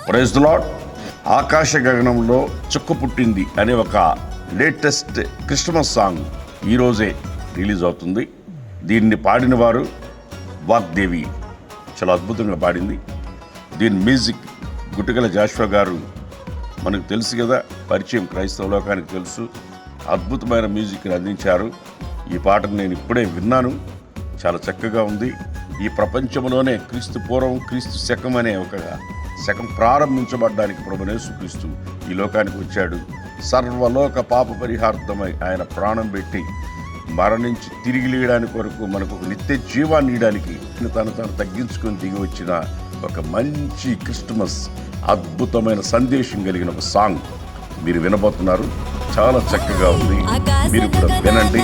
Praise the lord. ఆకాశ గగనంలో చుక్క పుట్టింది అనే ఒక లేటెస్ట్ క్రిస్మస్ సాంగ్ ఈరోజే రిలీజ్ అవుతుంది. దీన్ని పాడిన వారు వాగ్దేవి, చాలా అద్భుతంగా పాడింది. దీని మ్యూజిక్ గుట్టగల జాషువా గారు, మనకు తెలుసు కదా, పరిచయం క్రైస్తవ లోకానికి తెలుసు. అద్భుతమైన మ్యూజిక్ని అందించారు. ఈ పాటను నేను ఇప్పుడే విన్నాను, చాలా చక్కగా ఉంది. ఈ ప్రపంచంలోనే క్రీస్తు పూర్వం క్రీస్తు శకం అనే ఒక శకం ప్రారంభించబడ్డానికి ప్రభువైన యేసుక్రీస్తు ఈ లోకానికి వచ్చాడు. సర్వలోక పాప పరిహార్థమై ఆయన ప్రాణం పెట్టి మరణించి తిరిగి లేయడానికి వరకు మనకు ఒక నిత్య జీవాన్ని ఇవ్వడానికి తను తగ్గించుకొని దిగి వచ్చిన ఒక మంచి క్రిస్మస్ అద్భుతమైన సందేశం కలిగిన ఒక సాంగ్ మీరు వినబోతున్నారు. చాలా చక్కగా ఉంది, మీరు కూడా వినండి.